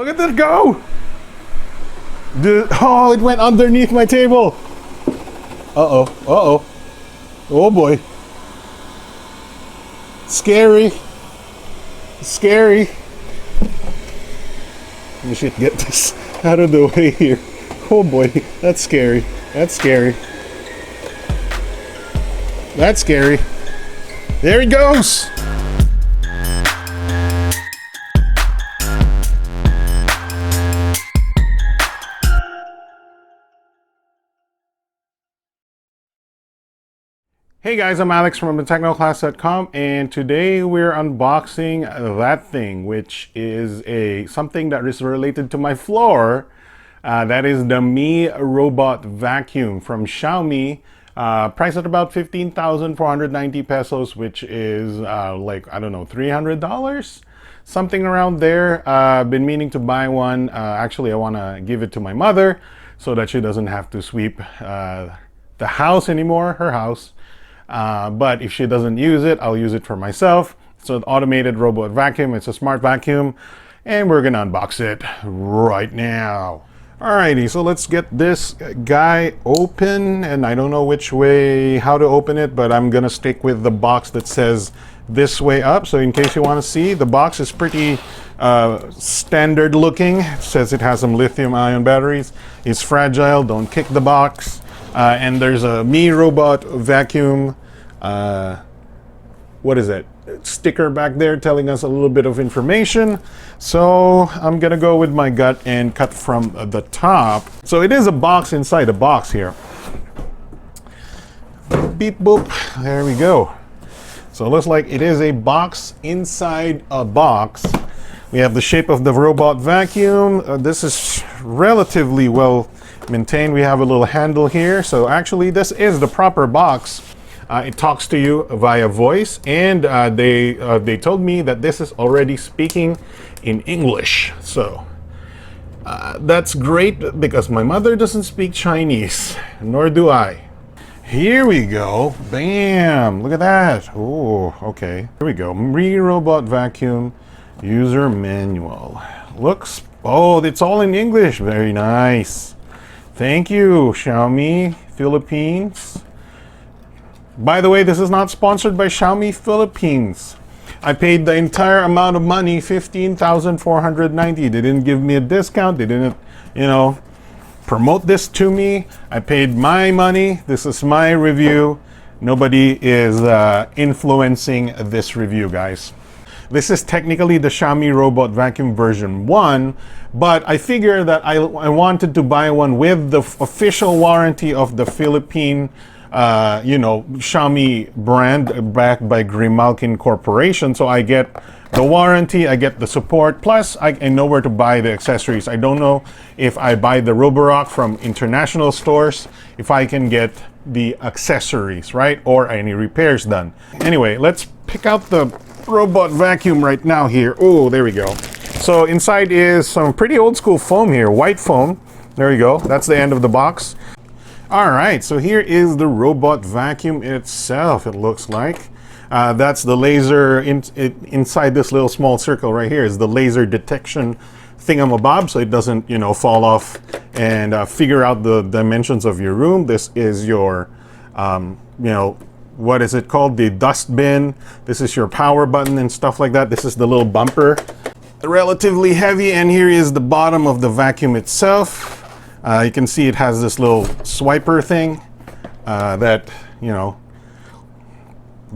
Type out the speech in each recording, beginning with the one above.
Look at this go! Oh, it went underneath my table. Uh-oh, uh-oh. Oh boy. Scary. Scary. We should get this out of the way here. Oh boy, that's scary. That's scary. That's scary. There he goes! Hey guys, I'm Alex from thetechnoclass.com, and today we're unboxing that thing, which is something that is related to my floor. That is the Mi Robot Vacuum from Xiaomi, priced at about 15,490 pesos, which is like, I don't know, $300? Something around there. Been meaning to buy one. Actually, I want to give it to my mother so that she doesn't have to sweep the house anymore, her house. But if she doesn't use it, I'll use it for myself. It's an automated robot vacuum. It's a smart vacuum, and we're gonna unbox it right now. Alrighty, so let's get this guy open, and I don't know which way, how to open it, but I'm gonna stick with the box that says this way up. So in case you want to see, the box is pretty standard looking. It says it has some lithium-ion batteries. It's fragile. Don't kick the box. And there's a Mi Robot Vacuum, what is it? Sticker back there telling us a little bit of information. So I'm gonna go with my gut and cut from the top. So it is a box inside a box here. Beep boop, there we go. So it looks like it is a box inside a box. We have the shape of the robot vacuum. This is relatively well maintained. We have a little handle here. So actually this is the proper box. It talks to you via voice, and they told me that this is already speaking in English. So that's great because my mother doesn't speak Chinese, nor do I. Here we go. Bam! Look at that. Oh, okay. Here we go. Mi Robot Vacuum user manual. Looks, oh, it's all in English. Very nice. Thank you, Xiaomi Philippines. By the way, this is not sponsored by Xiaomi Philippines. I paid the entire amount of money, 15,490. They didn't give me a discount. They didn't, promote this to me. I paid my money. This is my review. Nobody is influencing this review, guys. This is technically the Xiaomi Robot Vacuum version 1, but I figured that I wanted to buy one with the official warranty of the Philippine, Xiaomi brand backed by Grimalkin Corporation. So I get the warranty, I get the support, plus I know where to buy the accessories. I don't know if I buy the Roborock from international stores, if I can get the accessories, right? Or any repairs done. Anyway, let's pick out the robot vacuum right now here. Oh, there we go. So inside is some pretty old school foam here, white foam. There you go. That's the end of the box. All right, so here is the robot vacuum itself, it looks like. That's the laser inside this little small circle right here is the laser detection thingamabob, so it doesn't, fall off and figure out the dimensions of your room. This is your, what is it called? The dustbin. This is your power button and stuff like that. This is the little bumper. Relatively heavy, and here is the bottom of the vacuum itself. You can see it has this little swiper thing that,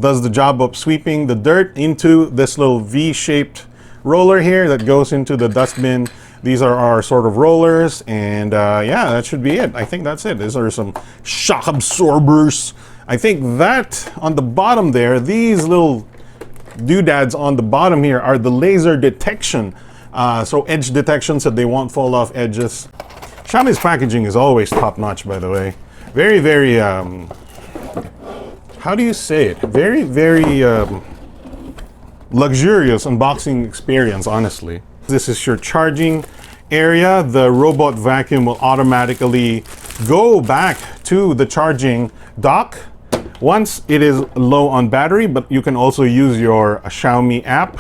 does the job of sweeping the dirt into this little V-shaped roller here that goes into the dustbin. These are our sort of rollers, and yeah, that should be it. I think that's it. These are some shock absorbers. I think that on the bottom there, these little doodads on the bottom here are the laser detection. So edge detection, so they won't fall off edges. Xiaomi's packaging is always top-notch, by the way. Very, very, how do you say it? Very, very luxurious unboxing experience, honestly. This is your charging area. The robot vacuum will automatically go back to the charging dock once it is low on battery, but you can also use your Xiaomi app,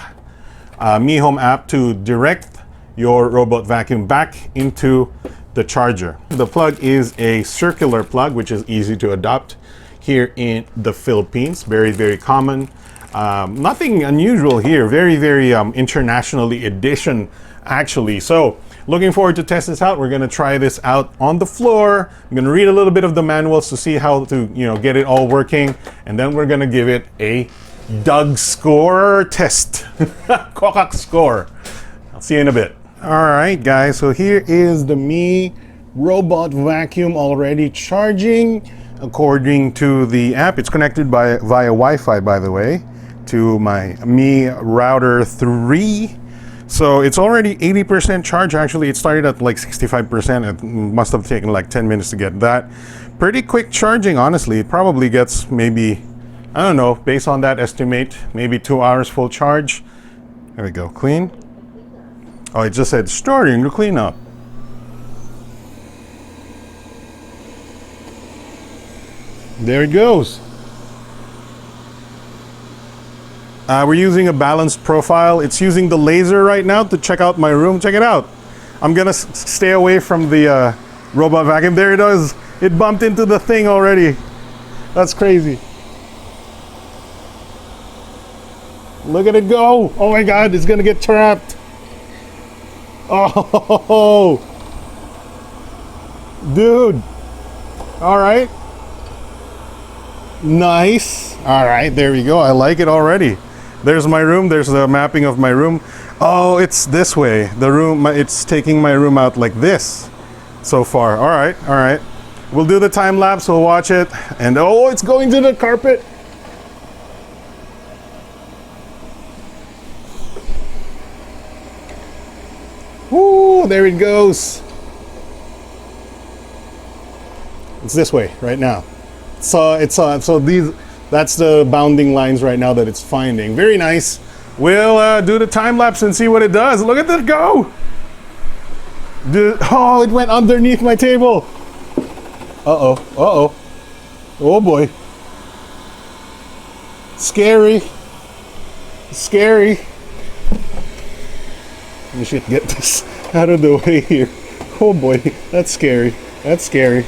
Mi Home app, to direct your robot vacuum back into the charger. The plug is a circular plug, which is easy to adopt here in the Philippines. Very, very common. Nothing unusual here. Very, very internationally edition, actually. So looking forward to test this out. We're going to try this out on the floor. I'm going to read a little bit of the manuals to see how to, get it all working. And then we're going to give it a Doug score test. Kokak score. I'll see you in a bit. All right, guys. So here is the Mi robot vacuum already charging. According to the app, it's connected via Wi-Fi, by the way, to my Mi router 3. So it's already 80% charge. Actually, it started at like 65%. It must have taken like 10 minutes to get that. Pretty quick charging, honestly. It probably gets maybe, I don't know, based on that estimate, maybe 2 hours full charge. There we go, clean. Oh, it just said starting to clean up. There it goes. We're using a balanced profile. It's using the laser right now to check out my room. Check it out. I'm gonna stay away from the robot vacuum. There it is. It bumped into the thing already. That's crazy. Look at it go. Oh my God, it's gonna get trapped. Oh, dude. All right. Nice. All right, there we go. I like it already. There's my room. There's the mapping of my room. Oh, it's this way. The room, it's taking my room out like this so far. All right, all right. We'll do the time lapse. We'll watch it. And oh, it's going to the carpet. Woo, there it goes. It's this way right now. So that's the bounding lines right now that it's finding. Very nice. We'll do the time lapse and see what it does. Look at that go. Oh, it went underneath my table. Uh-oh, uh-oh. Oh boy. Scary. Scary. We should get this out of the way here. Oh boy, that's scary. That's scary.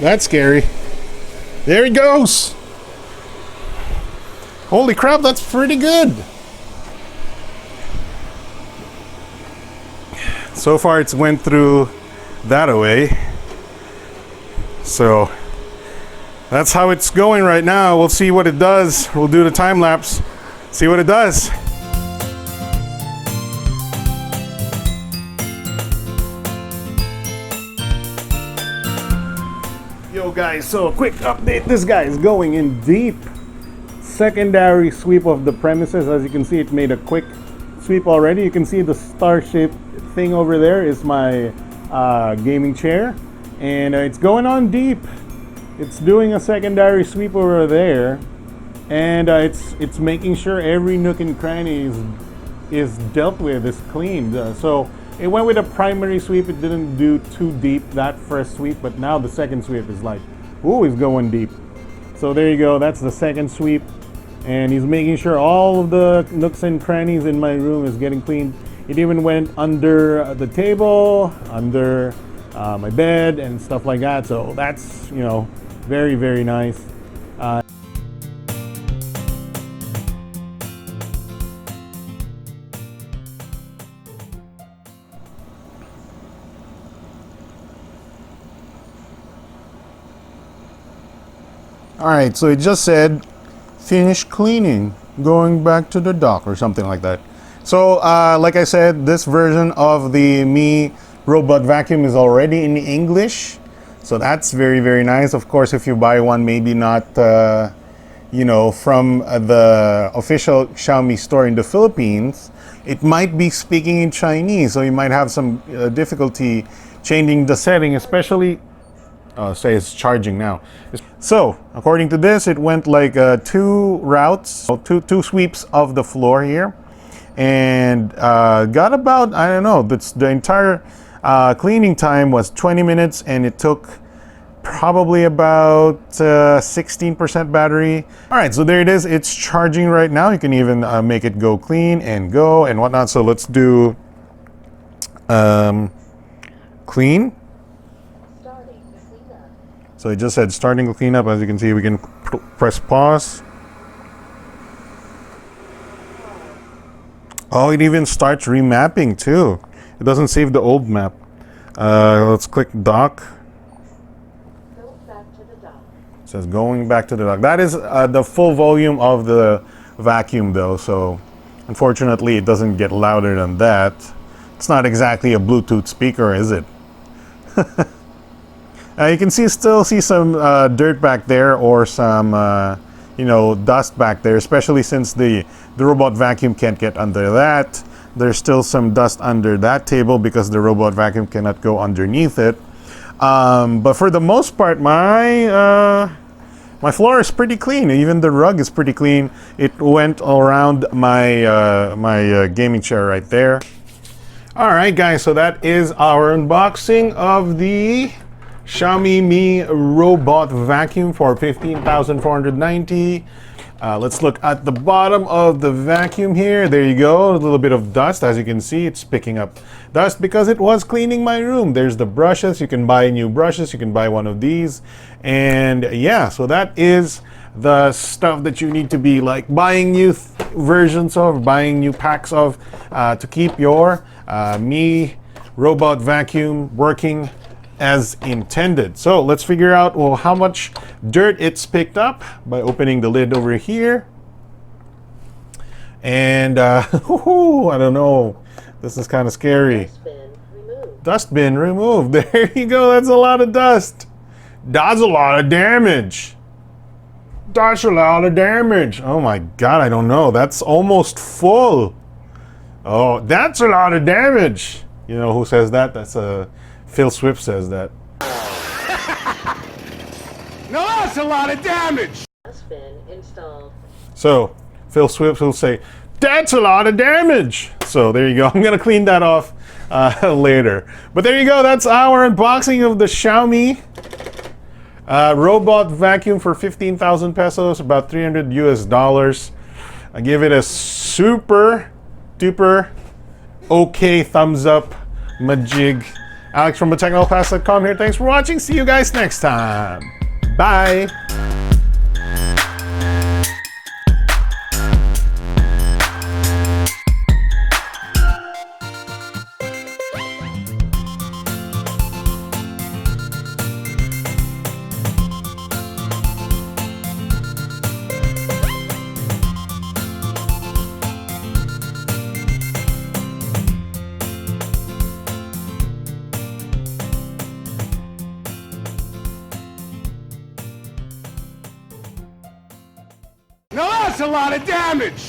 That's scary. There he goes. Holy crap, that's pretty good. So far it's went through that away. So that's how it's going right now. We'll see what it does. We'll do the time lapse. See what it does. Yo guys, so quick update. This guy is going in deep. Secondary sweep of the premises. As you can see, it made a quick sweep already. You can see the star-shaped thing over there is my gaming chair. And it's going on deep. It's doing a secondary sweep over there. And it's making sure every nook and cranny is dealt with, is cleaned. So it went with a primary sweep. It didn't do too deep that first sweep, but now the second sweep is like, ooh, he's going deep. So there you go. That's the second sweep. And he's making sure all of the nooks and crannies in my room is getting cleaned. It even went under the table, under my bed and stuff like that. So that's, very, very nice. All right, so it just said finish cleaning, going back to the dock or something like that. So like I said, this version of the Mi robot vacuum is already in English. So that's very, very nice. Of course, if you buy one, maybe not, from the official Xiaomi store in the Philippines, it might be speaking in Chinese. So you might have some difficulty changing the setting, especially say it's charging now. So according to this, it went like 2 routes, two sweeps of the floor here, and got about, I don't know, the entire cleaning time was 20 minutes, and it took probably about 16% battery. All right, so there it is. It's charging right now. You can even make it go clean and go and whatnot. So let's do clean. So it just said starting to clean up. As you can see, we can press pause. Oh, it even starts remapping too. It doesn't save the old map. Let's click dock. It says going back to the dock. That is the full volume of the vacuum though, so unfortunately it doesn't get louder than that. It's not exactly a Bluetooth speaker, is it? You can still see some dirt back there, or some dust back there, especially since the robot vacuum can't get under that. There's still some dust under that table because the robot vacuum cannot go underneath it. But for the most part, my floor is pretty clean. Even the rug is pretty clean. It went around my gaming chair right there. All right, guys. So that is our unboxing of the Xiaomi Mi Robot Vacuum for $15,490. Let's look at the bottom of the vacuum here. There you go, a little bit of dust. As you can see, it's picking up dust because it was cleaning my room. There's the brushes. You can buy new brushes. You can buy one of these. And yeah, so that is the stuff that you need to be like buying new versions of, buying new packs of, to keep your Mi Robot Vacuum working as intended. So let's figure out, well, how much dirt it's picked up by opening the lid over here. And I don't know, this is kind of scary. Dustbin removed. There you go. That's a lot of dust. That's a lot of damage. That's a lot of damage. Oh my god, I don't know. That's almost full. Oh, that's a lot of damage. You know who says that? That's Phil Swift says that. No, that's a lot of damage. Been installed. So Phil Swift will say, "That's a lot of damage." So there you go. I'm gonna clean that off later. But there you go. That's our unboxing of the Xiaomi robot vacuum for 15,000 pesos, about 300 US. I give it a super duper okay thumbs up, majig. Alex from TechnoPass.com here. Thanks for watching. See you guys next time. Bye. No, that's a lot of damage.